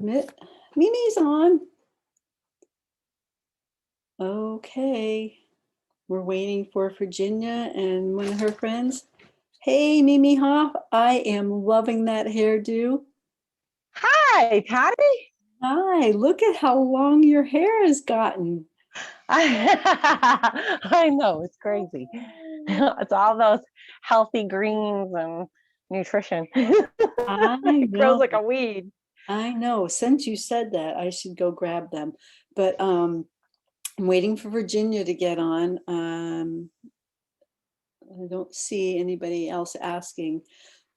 admit. Mimi's on. Okay. We're waiting for Virginia and one of her friends. Hey, Mimi Hoff, I am loving that hairdo. Hi, Patty. Hi, look at how long your hair has gotten. I know, it's crazy. It's all those healthy greens and nutrition. I It grows know. like a weed. I know. Since you said that, I should go grab them. But I'm waiting for Virginia to get on. I don't see anybody else asking.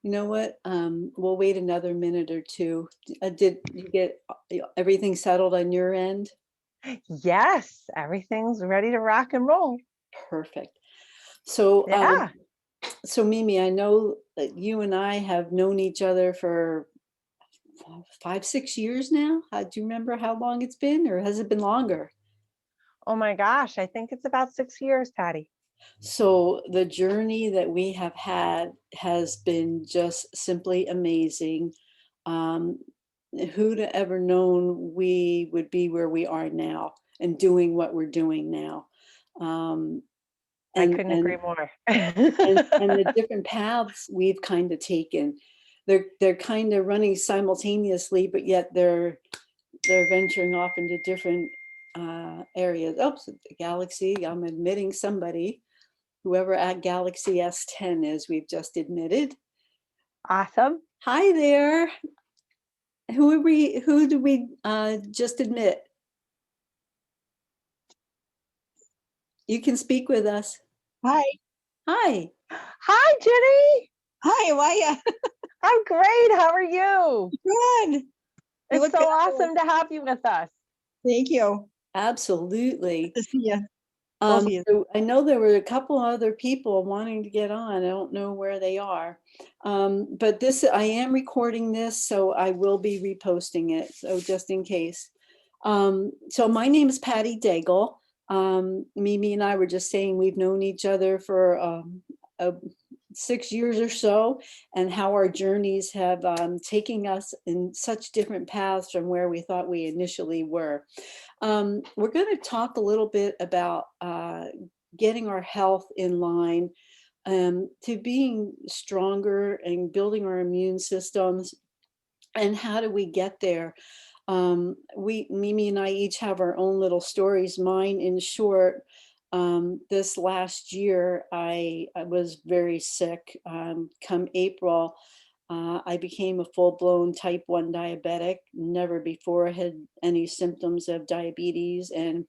You know what? We'll wait another minute or two. Did you get everything settled on your end? Yes, everything's ready to rock and roll. Perfect. So, Yeah. so Mimi, I know that you and I have known each other for 5, 6 years now. Do you remember how long it's been, or has it been longer? Oh my gosh, I think it's about 6 years, Patty. So the journey that we have had has been just simply amazing. Um, who'd ever known we would be where we are now and doing what we're doing now? Um, I and couldn't and agree more. and the different paths we've kind of taken. They're kind of running simultaneously, but yet they're venturing off into different areas. Oops, the galaxy. I'm admitting somebody. Whoever at Galaxy S10 is, we've just admitted. Awesome. Hi there. Who did we just admit? You can speak with us. Hi. Hi. Hi, Jenny. Hi, how are you? I'm great. How are you? Good. You It's look so good. awesome to have you with us. Thank you. Absolutely. Good to see you. Both of you. So I know there were a couple other people wanting to get on. I don't know where they are. But I am recording this, so I will be reposting it. So just in case. So my name is Patty Daigle. Mimi and I were just saying we've known each other for 6 years or so, and how our journeys have taken us in such different paths from where we thought we initially were. We're going to talk a little bit about getting our health in line, to being stronger and building our immune systems. And how do we get there? Mimi and I each have our own little stories. Mine, in short, this last year, I was very sick. Come April, I became a full-blown type 1 diabetic. Never before had any symptoms of diabetes, and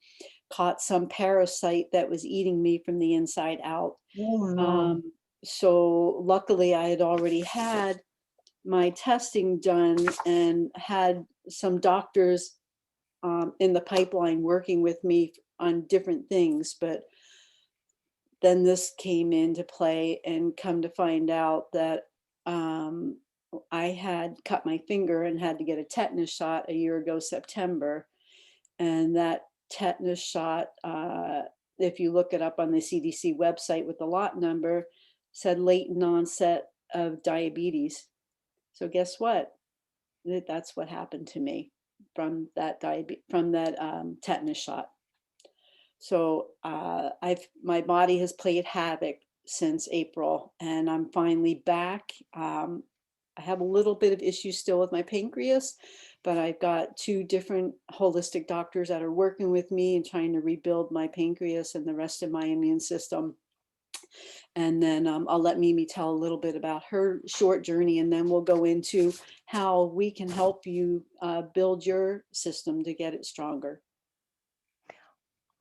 caught some parasite that was eating me from the inside out. Oh, no. So luckily I had already had my testing done and had some doctors in the pipeline working with me on different things. But then this came into play, and come to find out that I had cut my finger and had to get a tetanus shot a year ago, September. And that tetanus shot, if you look it up on the CDC website with the lot number, said latent onset of diabetes. So guess what? That's what happened to me from that tetanus shot. So my body has played havoc since April, and I'm finally back. I have a little bit of issues still with my pancreas, but I've got 2 different holistic doctors that are working with me and trying to rebuild my pancreas and the rest of my immune system. And then I'll let Mimi tell a little bit about her short journey, and then we'll go into how we can help you build your system to get it stronger.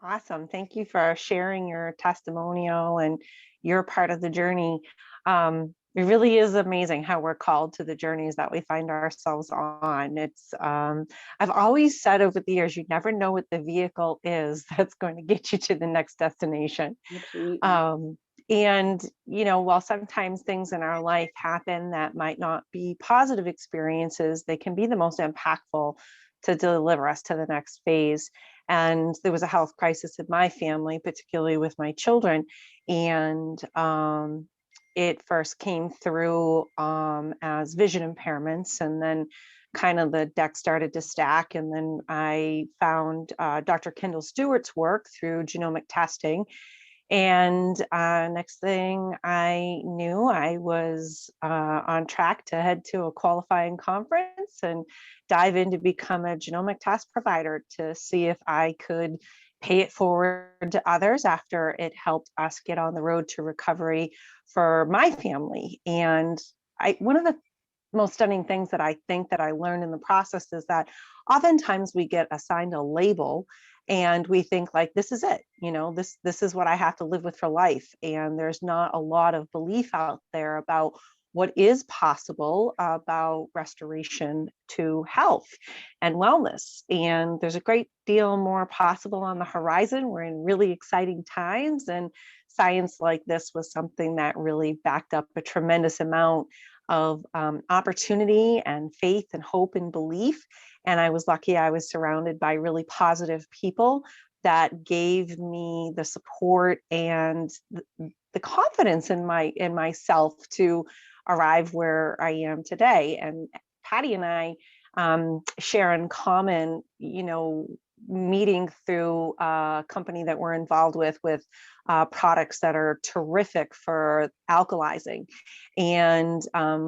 Awesome. Thank you for sharing your testimonial and your part of the journey. It really is amazing how we're called to the journeys that we find ourselves on. I've always said over the years, you never know what the vehicle is that's going to get you to the next destination. Absolutely. And, while sometimes things in our life happen that might not be positive experiences, they can be the most impactful to deliver us to the next phase. And there was a health crisis in my family, particularly with my children. And it first came through as vision impairments, and then kind of the deck started to stack. And then I found Dr. Kendall Stewart's work through genomic testing. And next thing I knew, I was on track to head to a qualifying conference and dive in to become a genomic test provider to see if I could pay it forward to others after it helped us get on the road to recovery for my family. And one of the most stunning things that I think that I learned in the process is that oftentimes we get assigned a label and we think like, this is it, this is what I have to live with for life. And there's not a lot of belief out there about what is possible about restoration to health and wellness. And there's a great deal more possible on the horizon. We're in really exciting times, and science like this was something that really backed up a tremendous amount of opportunity and faith and hope and belief. And I was lucky I was surrounded by really positive people that gave me the support and the confidence in myself to arrive where I am today. And Patty and I share in common, meeting through a company that we're involved with products that are terrific for alkalizing and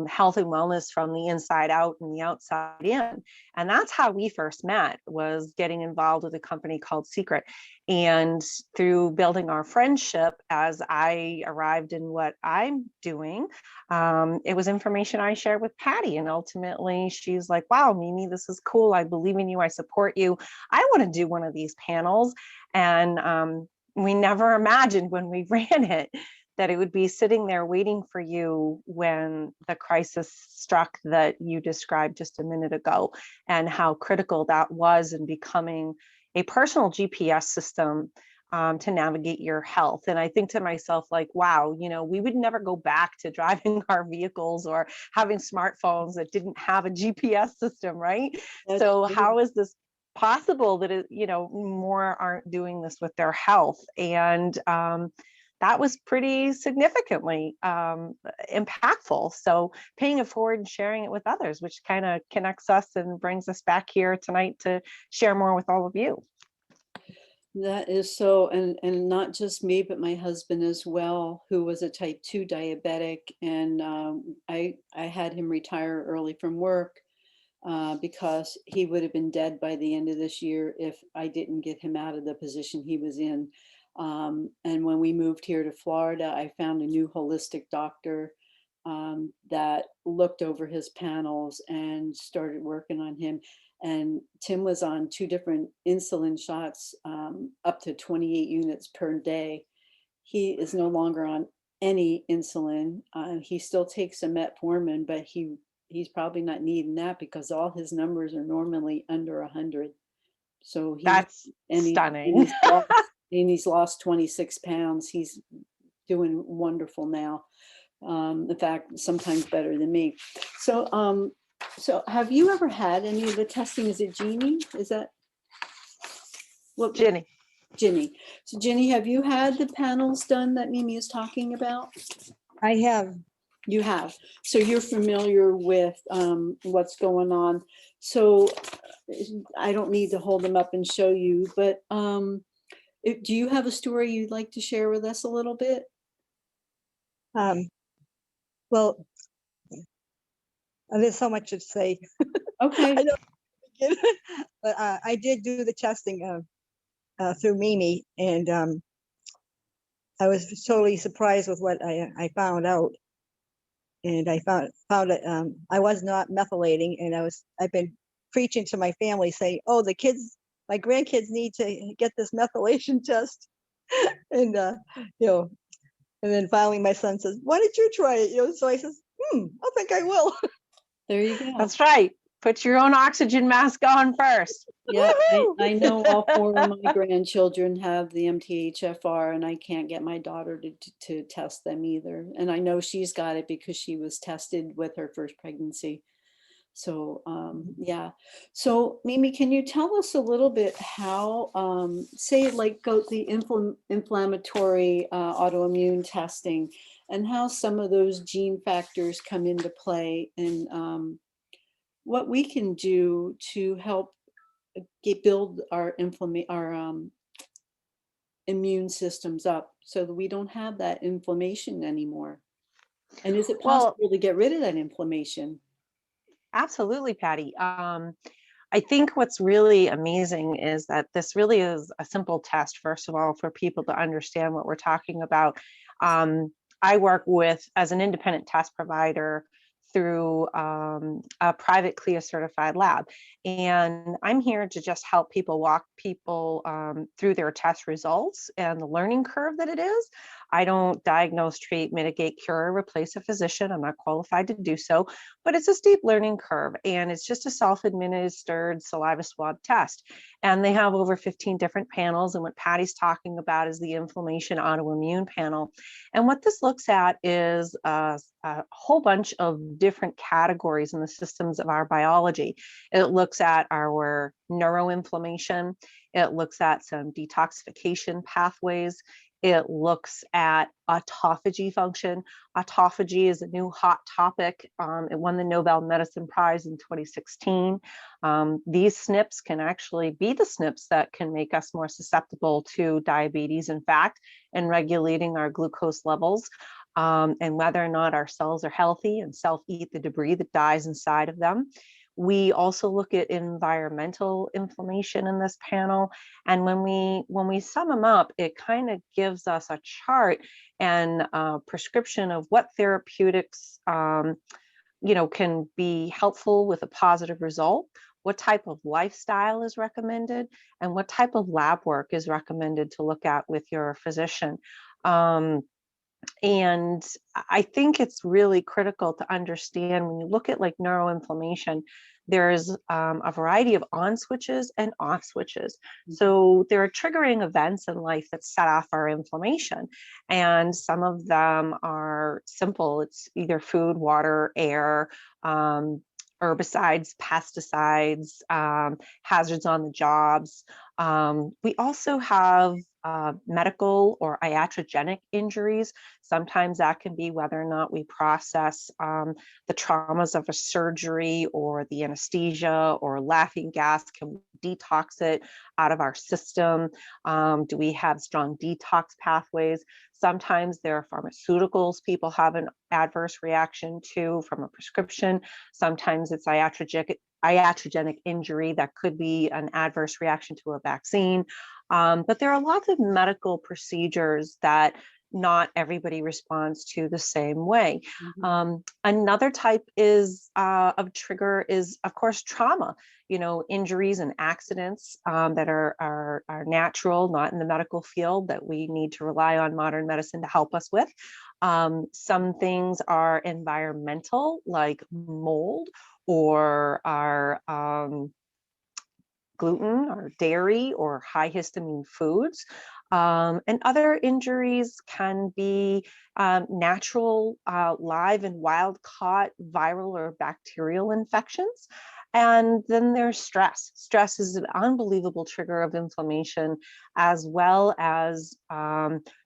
health and wellness from the inside out and the outside in. And that's how we first met, was getting involved with a company called Secret. And through building our friendship, as I arrived in what I'm doing, it was information I shared with Patty. And ultimately she's like, wow, Mimi, this is cool. I believe in you. I support you. I want to do one of these panels. And we never imagined when we ran it that it would be sitting there waiting for you when the crisis struck that you described just a minute ago, and how critical that was in becoming a personal GPS system to navigate your health. And I think to myself, like, wow, we would never go back to driving our vehicles or having smartphones that didn't have a GPS system, right? That's So true. how is this possible that more aren't doing this with their health? And that was pretty significantly impactful. So paying it forward and sharing it with others, which kind of connects us and brings us back here tonight to share more with all of you. That is so, and not just me, but my husband as well, who was a type 2 diabetic. And I had him retire early from work because he would have been dead by the end of this year if I didn't get him out of the position he was in. And when we moved here to Florida, I found a new holistic doctor that looked over his panels and started working on him. And Tim was on 2 different insulin shots, up to 28 units per day. He is no longer on any insulin. He still takes a metformin, but he's probably not needing that because all his numbers are normally under 100. So That's stunning. He's lost 26 pounds. He's doing wonderful now. In fact, sometimes better than me. So have you ever had any of the testing? Is it Jeannie? Is that what? Ginny. So Ginny, have you had the panels done that Mimi is talking about? I have. You have. So you're familiar with what's going on. So I don't need to hold them up and show you, but do you have a story you'd like to share with us a little bit? Well, there's so much to say. Okay. I don't begin. But I did do the testing through Mimi, and I was totally surprised with what I found out. And I found that I was not methylating, and I've been preaching to my family saying, oh, my grandkids need to get this methylation test. And and then finally my son says, why don't you try it? So I says, I think I will. There you go. That's right. Put your own oxygen mask on first. Yeah, I know all 4 of my grandchildren have the MTHFR, and I can't get my daughter to test them either. And I know she's got it because she was tested with her first pregnancy. So yeah. So Mimi, can you tell us a little bit how, say like the inflammatory autoimmune testing, and how some of those gene factors come into play in what we can do to help build our immune systems up so that we don't have that inflammation anymore. And is it Well, possible to get rid of that inflammation? absolutely, Patty. I think what's really amazing is that this really is a simple test, first of all, for people to understand what we're talking about. I work with, as an independent test provider, through a private CLIA certified lab. And I'm here to just help people walk people through their test results and the learning curve that it is. I don't diagnose, treat, mitigate, cure, replace a physician. I'm not qualified to do so, but it's a steep learning curve, and it's just a self-administered saliva swab test. And they have over 15 different panels. And what Patty's talking about is the inflammation autoimmune panel. And what this looks at is a whole bunch of different categories in the systems of our biology. It looks at our neuroinflammation. It looks at some detoxification pathways. It looks at autophagy function. Autophagy is a new hot topic. It won the Nobel Medicine Prize in 2016. These SNPs can actually be the SNPs that can make us more susceptible to diabetes, in fact, and regulating our glucose levels, and whether or not our cells are healthy and self-eat the debris that dies inside of them. We also look at environmental inflammation in this panel. And when we sum them up, it kind of gives us a chart and a prescription of what therapeutics can be helpful with a positive result, what type of lifestyle is recommended, and what type of lab work is recommended to look at with your physician. And I think it's really critical to understand when you look at like neuroinflammation, there's a variety of on switches and off switches. So there are triggering events in life that set off our inflammation. And some of them are simple. It's either food, water, air, herbicides, pesticides, hazards on the jobs. We also have medical or iatrogenic injuries. Sometimes that can be whether or not we process the traumas of a surgery or the anesthesia or laughing gas. Can we detox it out of our system? Do we have strong detox pathways? Sometimes there are pharmaceuticals people have an adverse reaction to from a prescription. Sometimes it's iatrogenic injury that could be an adverse reaction to a vaccine. But there are lots of medical procedures that not everybody responds to the same way. Another type of trigger is, of course, trauma. Injuries and accidents that are natural, not in the medical field, that we need to rely on modern medicine to help us with. Some things are environmental, like mold, or are gluten or dairy or high histamine foods. And other injuries can be natural, live and wild caught viral or bacterial infections. And then there's stress. Stress is an unbelievable trigger of inflammation, as well as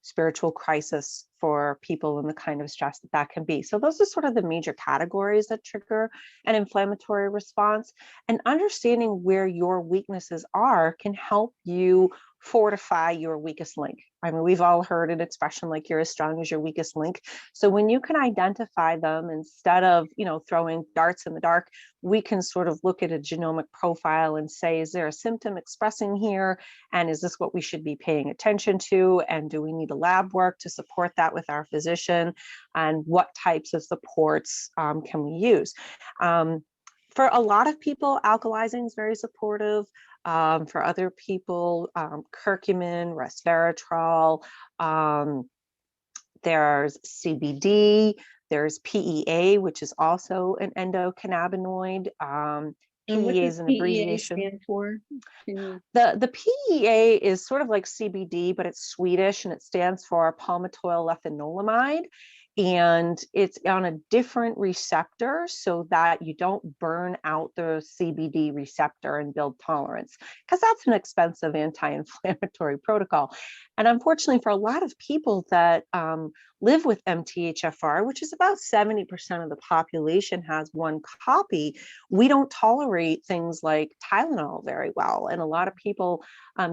spiritual crisis for people and the kind of stress that can be. So those are sort of the major categories that trigger an inflammatory response. And understanding where your weaknesses are can help you fortify your weakest link. I mean, we've all heard an expression like you're as strong as your weakest link. So when you can identify them, instead of, throwing darts in the dark, we can sort of look at a genomic profile and say, is there a symptom expressing here? And is this what we should be paying attention to? And do we need a lab work to support that with our physician? And what types of supports can we use? For a lot of people, alkalizing is very supportive. For other people, curcumin, resveratrol, there's CBD, there's PEA, which is also an endocannabinoid. PEA is an abbreviation. Stand for? The PEA is sort of like CBD, but it's Swedish, and it stands for palmitoyl ethanolamide. And it's on a different receptor so that you don't burn out the CBD receptor and build tolerance, because that's an expensive anti-inflammatory protocol. And unfortunately, for a lot of people that live with MTHFR, which is about 70% of the population has one copy, we don't tolerate things like Tylenol very well. And a lot of people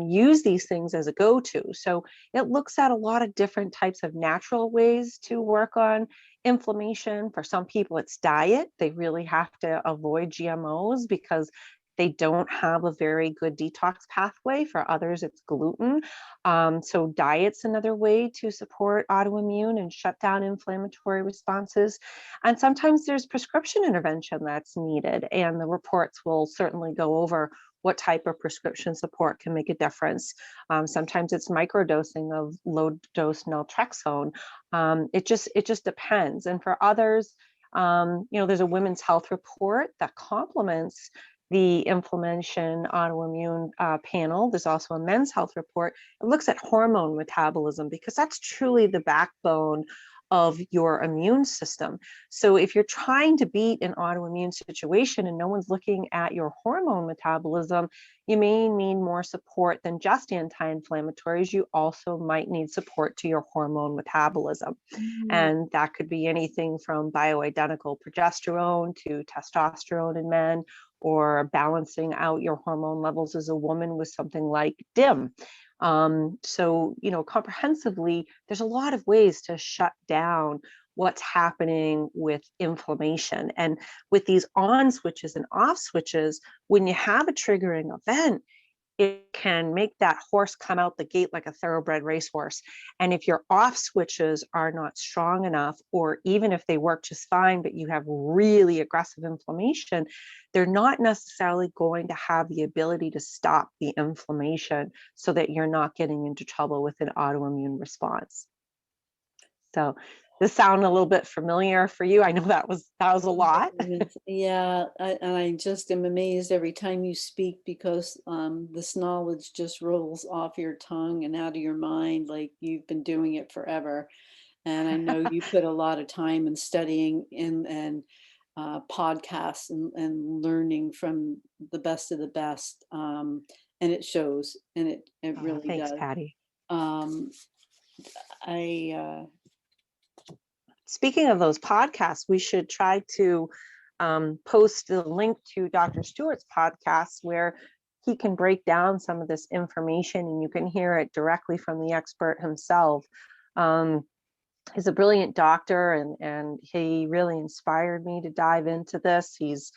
use these things as a go-to. So it looks at a lot of different types of natural ways to work on inflammation. For some people, it's diet. They really have to avoid GMOs because they don't have a very good detox pathway. For others, it's gluten. So diet's another way to support autoimmune and shut down inflammatory responses. And sometimes there's prescription intervention that's needed. And the reports will certainly go over what type of prescription support can make a difference. Sometimes it's microdosing of low-dose naltrexone. It just depends. And for others, there's a women's health report that complements the inflammation autoimmune panel. There's also a men's health report. It looks at hormone metabolism because that's truly the backbone of your immune system. So if you're trying to beat an autoimmune situation and no one's looking at your hormone metabolism, you may need more support than just anti-inflammatories. You also might need support to your hormone metabolism. And that could be anything from bioidentical progesterone to testosterone in men, or balancing out your hormone levels as a woman with something like DIM. So, comprehensively, there's a lot of ways to shut down what's happening with inflammation. And with these on switches and off switches, when you have a triggering event, it can make that horse come out the gate like a thoroughbred racehorse. And if your off switches are not strong enough, or even if they work just fine, but you have really aggressive inflammation, they're not necessarily going to have the ability to stop the inflammation so that you're not getting into trouble with an autoimmune response. So this sound a little bit familiar for you? I know that was a lot. Yeah, and I just am amazed every time you speak because this knowledge just rolls off your tongue and out of your mind like you've been doing it forever. And I know you put a lot of time in studying and podcasts and learning from the best of the best. And it shows, and it really Thanks, does. Patty. Speaking of those podcasts, we should try to post the link to Dr. Stewart's podcast where he can break down some of this information and you can hear it directly from the expert himself. He's a brilliant doctor and he really inspired me to dive into this. He's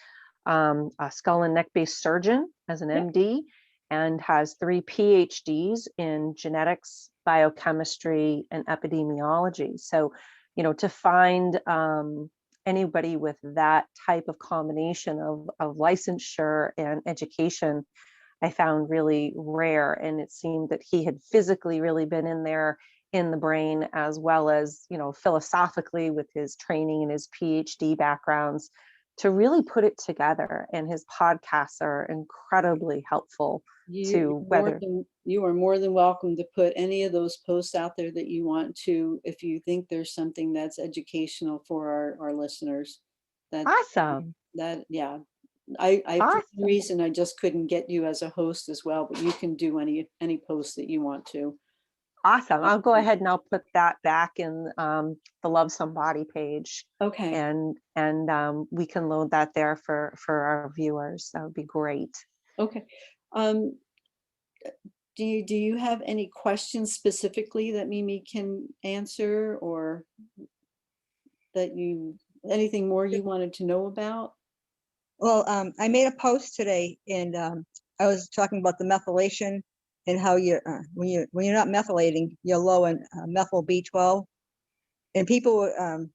a skull and neck-based surgeon as an MD and has 3 PhDs in genetics, biochemistry, and epidemiology. So, to find anybody with that type of combination of licensure and education, I found really rare. And it seemed that he had physically really been in there in the brain, as well as, philosophically with his training and his PhD backgrounds to really put it together. And his podcasts are incredibly helpful to whether. You are more than welcome to put any of those posts out there that you want to, if you think there's something that's educational for our listeners. Awesome. Yeah. I awesome. For some reason I just couldn't get you as a host as well, but you can do any post that you want to. Awesome. I'll go ahead and I'll put that back in the Love Somebody page. Okay. And we can load that there for our viewers. That would be great. Okay. Do you have any questions specifically that Mimi can answer, or anything more you wanted to know about? Well, I made a post today, and I was talking about the methylation and how when you're not methylating, you're low in methyl B12, and people were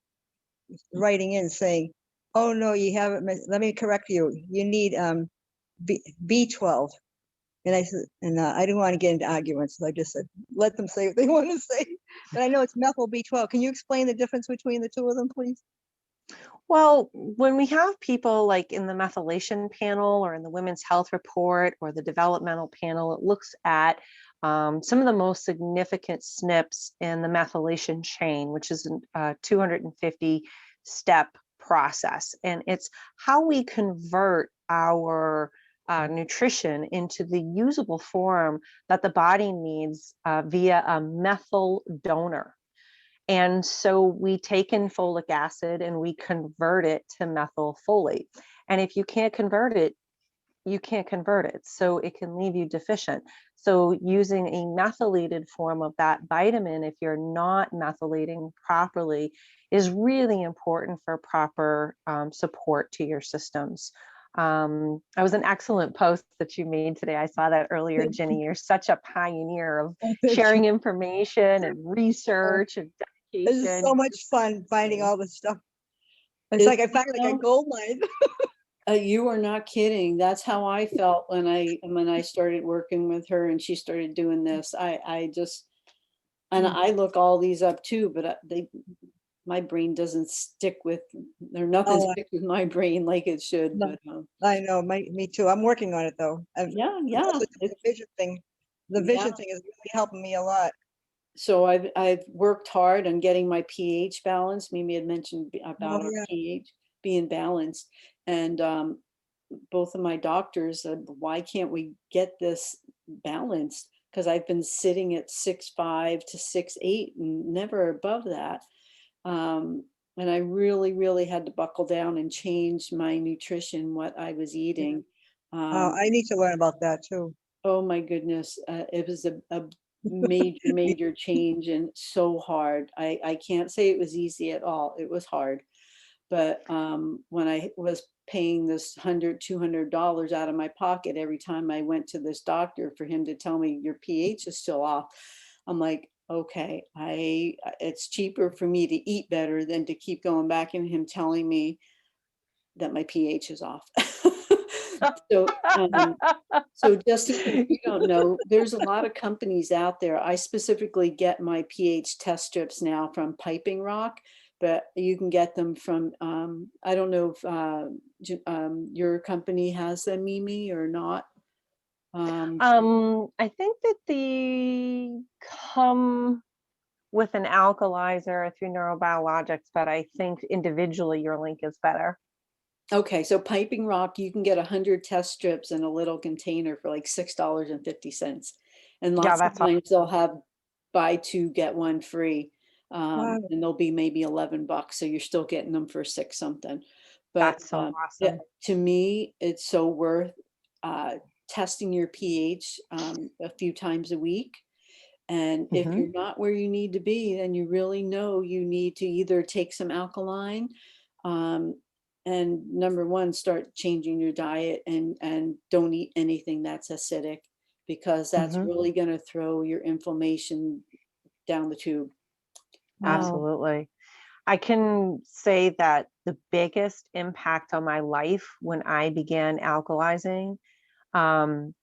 writing in saying, "Oh no, you haven't. Let me correct you. You need B12." And I said, and I didn't want to get into arguments, so I just said, let them say what they want to say. But I know it's methyl B12. Can you explain the difference between the two of them, please? Well, when we have people like in the methylation panel or in the women's health report or the developmental panel, it looks at some of the most significant SNPs in the methylation chain, which is a 250-step process. And it's how we convert our nutrition into the usable form that the body needs via a methyl donor. And so we take in folic acid and we convert it to methylfolate. And if you can't convert it, you can't convert it. So it can leave you deficient. So using a methylated form of that vitamin, if you're not methylating properly, is really important for proper support to your systems. That was an excellent post that you made today. I saw that earlier, Ginny. You're such a pioneer of Oh, thank sharing you. information and Oh, research and this is dedication. so much fun finding all this stuff. It's It- like I found like a gold mine. You are not kidding. That's how I felt when I started working with her and she started doing this. I just, and Mm. I look all these up too, but my brain doesn't stick with, nothing Oh, sticks with my brain like it should. no, But I know, me too. I'm working on it though. yeah, It's yeah. also the vision thing. The Yeah. vision thing is really helping me a lot. So I've worked hard on getting my pH balanced. Mimi had mentioned about Oh, our yeah. pH being balanced, and both of my doctors said, "Why can't we get this balanced?" Because I've been sitting at 6.5 to 6.8 and never above that. And I really, really had to buckle down and change my nutrition, what I was eating. I need to learn about that too. Oh my goodness, it was a major, major change and so hard. I can't say it was easy at all. It was hard. But when I was paying this $100, $200 out of my pocket every time I went to this doctor for him to tell me your pH is still off, I'm like, okay, it's cheaper for me to eat better than to keep going back and him telling me that my pH is off. So, so just in case you don't know, there's a lot of companies out there. I specifically get my pH test strips now from Piping Rock, but you can get them from, I don't know if your company has them, Mimi, or not. I think that they come with an alkalizer through neurobiologics, but I think individually your link is better. Okay, so Piping Rock, you can get 100 test strips in a little container for like $6.50. And Yeah, lots of that's times they'll have buy two, get one free. Wow. And they'll be maybe $11. So you're still getting them for six something. But that's so yeah, awesome. to me, it's so worth testing your pH a few times a week. And if Mhm. you're not where you need to be, then you really know you need to either take some alkaline, and number one, start changing your diet and don't eat anything that's acidic, because that's Mhm. really going to throw your inflammation down the tube. Wow. Absolutely. I can say that the biggest impact on my life when I began alkalizing um,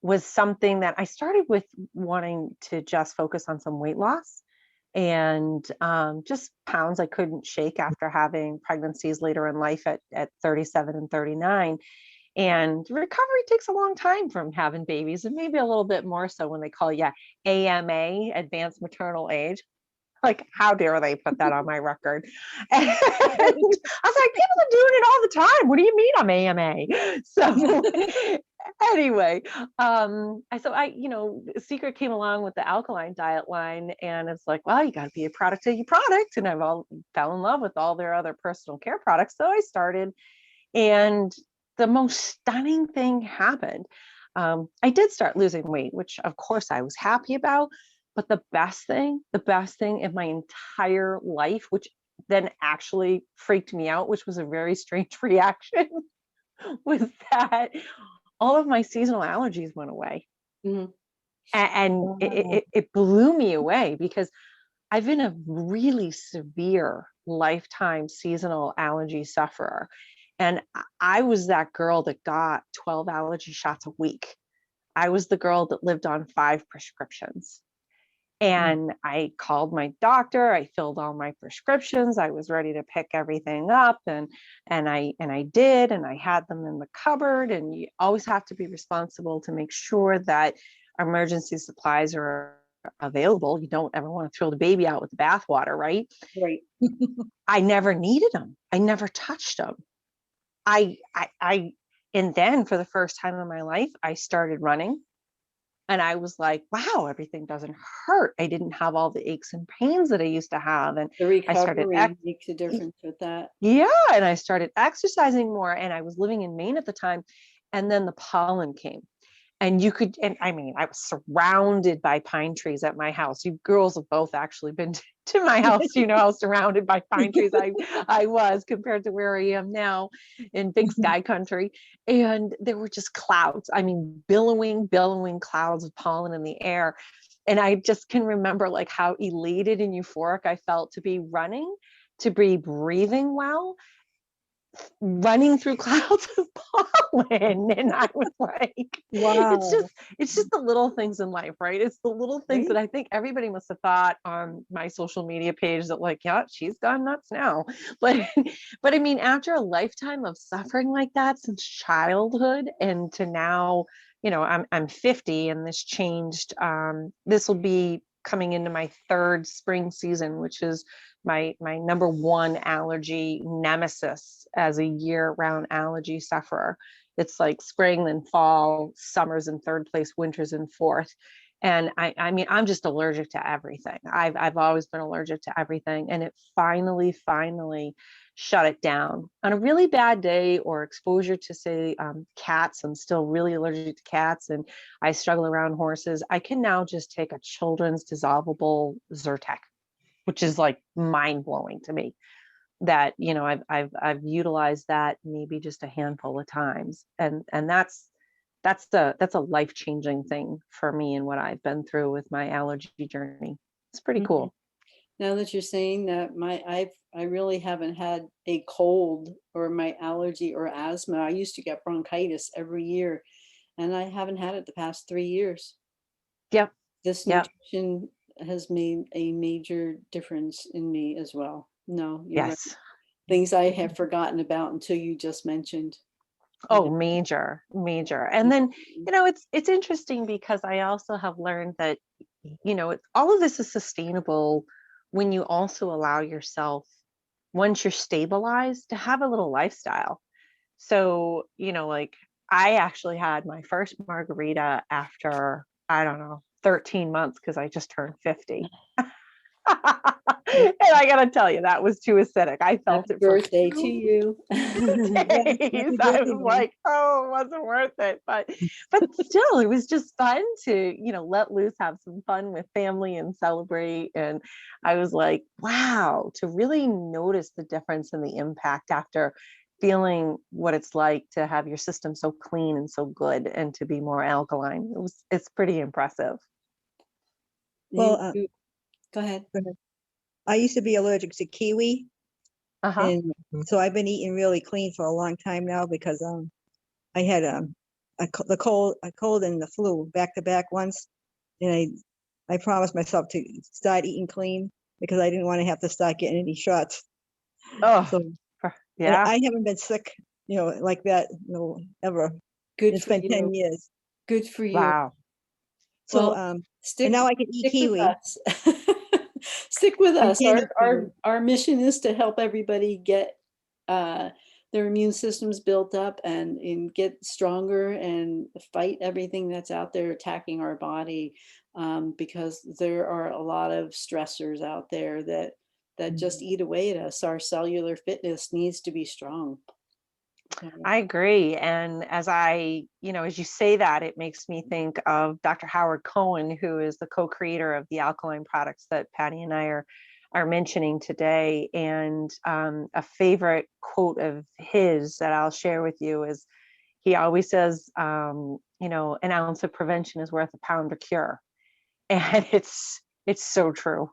was something that I started with wanting to just focus on some weight loss and just pounds I couldn't shake after having pregnancies later in life at 37 and 39. And recovery takes a long time from having babies, and maybe a little bit more so when they call you AMA, advanced maternal age. Like, how dare they put that on my record? And I was like, people are doing it all the time. What do you mean I'm AMA? So anyway, Secret came along with the alkaline diet line, and it's like, well, you got to be a product of your product. And fell in love with all their other personal care products. So I started, and the most stunning thing happened. I did start losing weight, which of course I was happy about. But the best thing in my entire life, which then actually freaked me out, which was a very strange reaction, was that all of my seasonal allergies went away. Mhm. And Wow. it blew me away because I've been a really severe lifetime seasonal allergy sufferer. And I was that girl that got 12 allergy shots a week. I was the girl that lived on 5 prescriptions. And I called my doctor, I filled all my prescriptions, I was ready to pick everything up, and I did, and I had them in the cupboard. And you always have to be responsible to make sure that emergency supplies are available. You don't ever want to throw the baby out with the bathwater, right? Right. I never needed them. I never touched them. And then for the first time in my life, I started running. And I was like, wow, everything doesn't hurt. I didn't have all the aches and pains that I used to have. And The I started, recovery makes a difference with that. yeah. And I started exercising more, and I was living in Maine at the time. And then the pollen came. And you could, and I mean, I was surrounded by pine trees at my house. You girls have both actually been to my house, you know how surrounded by pine trees I was compared to where I am now in big sky country. And there were just clouds. I mean, billowing clouds of pollen in the air. And I just can remember like how elated and euphoric I felt to be running, to be breathing well, running through clouds of pollen. And I was like, Wow. it's just the little things in life, right? It's the little things Right? that I think everybody must have thought on my social media page that like, yeah, she's gone nuts now. But but I mean, after a lifetime of suffering like that since childhood and to now, you know, I'm 50, and this changed. This will be coming into my third spring season, which is my number one allergy nemesis as a year-round allergy sufferer. It's like spring, then fall, summer's in third place, winter's in fourth. And I mean, I'm just allergic to everything. I've always been allergic to everything. And it finally shut it down. On a really bad day or exposure to, say, cats, I'm still really allergic to cats, and I struggle around horses. I can now just take a children's dissolvable Zyrtec, which is like mind blowing to me. That, you know, I've utilized that maybe just a handful of times, and that's a life changing thing for me and what I've been through with my allergy journey. It's pretty Mhm. cool. Now that you're saying that, I really haven't had a cold or my allergy or asthma. I used to get bronchitis every year, and I haven't had it the past 3 years. Yep. This Yep. nutrition has made a major difference in me as well. No, you're right. Yes. Things I have forgotten about until you just mentioned. Oh, Yeah. major. And then, you know, it's interesting because I also have learned that, you know, all of this is sustainable when you also allow yourself, once you're stabilized, to have a little lifestyle. So, you know, like I actually had my first margarita after, I don't know, 13 months because I just turned 50. And I gotta tell you, that was too acidic. I felt Happy it for birthday to 2 you. Yeah. days. Happy I birthday, was man. like, oh, it wasn't worth it. But still, it was just fun to, you know, let loose, have some fun with family and celebrate. And I was like, wow, to really notice the difference and the impact after feeling what it's like to have your system so clean and so good and to be more alkaline. It's pretty impressive. Well, Go ahead. I used to be allergic to kiwi, Uh-huh. and so I've been eating really clean for a long time now because I had a cold and the flu back to back once, and I promised myself to start eating clean because I didn't want to have to start getting any shots. Oh, So, and yeah. I haven't been sick, like that, ever. Good It's for been you. 10 years. Good for you. Wow. So, Well, and stick now I can eat stick with kiwi. us. Stick with I us. can eat kiwi. Our mission is to help everybody get uh, their immune systems built up and get stronger and fight everything that's out there attacking our body, because there are a lot of stressors out there that just eat away at us. Our cellular fitness needs to be strong. So, I agree. And as you say that, it makes me think of Dr. Howard Cohen, who is the co-creator of the alkaline products that Patty and I are mentioning today. And a favorite quote of his that I'll share with you is he always says, an ounce of prevention is worth a pound of cure. And it's so true.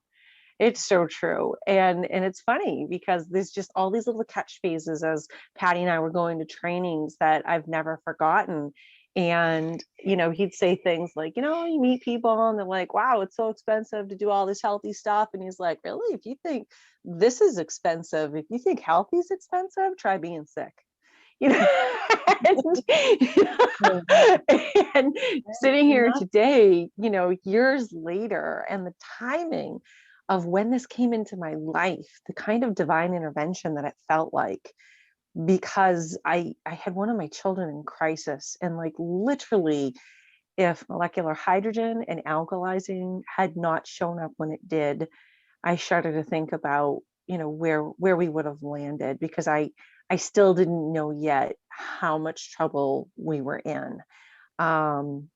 It's so true. And it's funny because there's just all these little catchphrases as Patty and I were going to trainings that I've never forgotten. And, he'd say things like, you meet people and they're like, wow, it's so expensive to do all this healthy stuff. And he's like, really? If you think this is expensive, if you think healthy is expensive, try being sick. You know, and sitting here enough. today, years later, and the timing of when this came into my life, the kind of divine intervention that it felt like, because I had one of my children in crisis, and like literally if molecular hydrogen and alkalizing had not shown up when it did, I started to think about, where we would have landed, because I still didn't know yet how much trouble we were in. And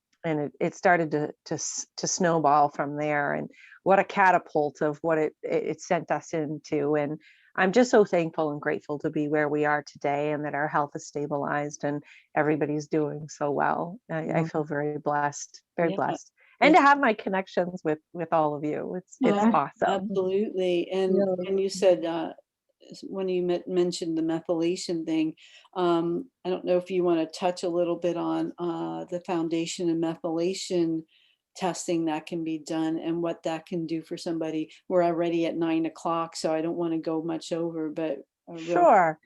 it started to snowball from there, and what a catapult of what it sent us into. And I'm just so thankful and grateful to be where we are today, and that our health is stabilized and everybody's doing so well. I feel very blessed, very Yeah, blessed. And to have my connections with all of you. It's awesome. absolutely. And Really. and you said when you mentioned the methylation thing, I don't know if you want to touch a little bit on the foundation and methylation testing that can be done and what that can do for somebody. We're already at 9 o'clock, so I don't want to go much over, but Sure.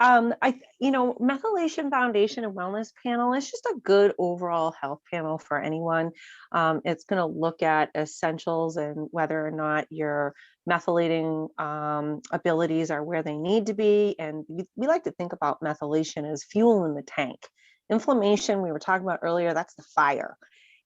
Methylation Foundation and Wellness Panel is just a good overall health panel for anyone. It's going to look at essentials and whether or not your methylating abilities are where they need to be. And we like to think about methylation as fuel in the tank. Inflammation, we were talking about earlier, that's the fire.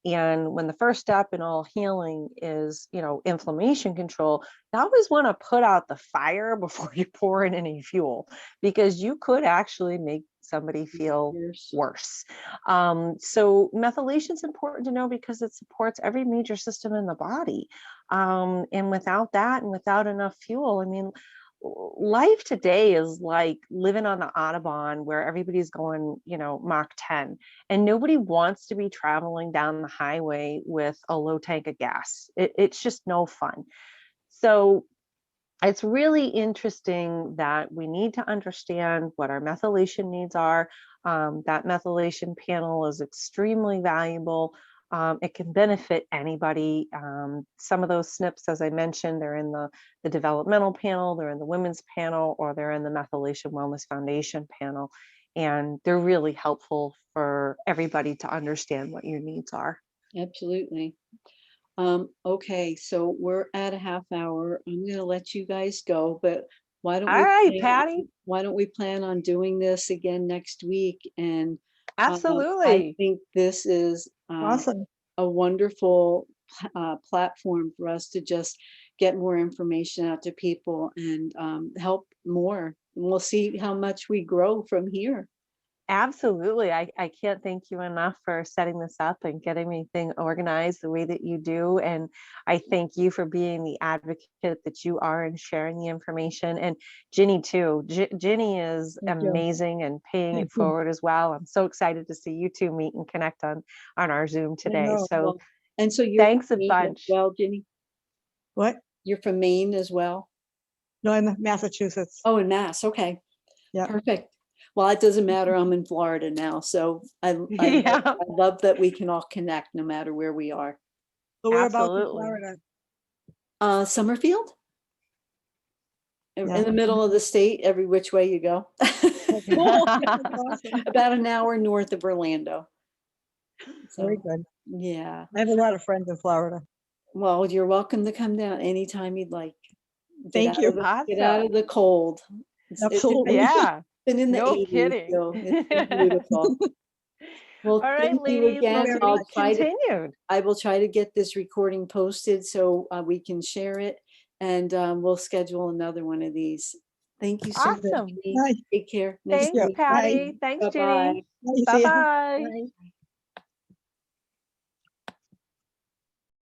And when the first step in all healing is, inflammation control, you always want to put out the fire before you pour in any fuel, because you could actually make somebody feel worse. So methylation is important to know because it supports every major system in the body. And without that and without enough fuel, I mean, life today is like living on the Autobahn where everybody's going, Mach 10, and nobody wants to be traveling down the highway with a low tank of gas. It's just no fun. So it's really interesting that we need to understand what our methylation needs are. That methylation panel is extremely valuable. It can benefit anybody. Some of those SNPs, as I mentioned, they're in the developmental panel, they're in the women's panel, or they're in the Methylation Wellness Foundation panel. And they're really helpful for everybody to understand what your needs are. Absolutely. Okay, so we're at a half hour. I'm going to let you guys go, but why don't All we right, plan, Patty. why don't we plan on doing this again next week? And I Absolutely. think this is Awesome. a wonderful platform for us to just get more information out to people and help more. And we'll see how much we grow from here. Absolutely. I can't thank you enough for setting this up and getting everything organized the way that you do. And I thank you for being the advocate that you are and sharing the information. And Ginny too. Ginny is Thank you. amazing and paying Thank it you. forward as well. I'm so excited to see you two meet and connect on our Zoom I today. know. So Well, and so you're thanks a from Maine as bunch. well, Ginny? What? You're from Maine as well? No, I'm in Massachusetts. Oh, in Mass. Okay. Yeah. Perfect. Well, it doesn't matter. I'm in Florida now. So I Yeah, love that we can all connect no matter where we are. So whereabouts in absolutely. Florida? Summerfield? In Yeah. the middle of the state, every which way you go. Oh, cool. That's awesome. About an hour north of Orlando. Very So, good. yeah. I have a lot of friends in Florida. Well, you're welcome to come down anytime you'd like. Thank you. Get out of the cold. It's Absolutely. Yeah, been in the no 80s, kidding. so it's been beautiful. Well, All right, thank you ladies, again. let's be continued. I will try to get this recording posted so we can share it, and we'll schedule another one of these. Thank you so much. Awesome. Jenny. Bye. Take care. Nice Thanks, to meet you. Patty. Thanks, Bye-bye. Ginny. Bye. See ya. Bye-bye. Bye.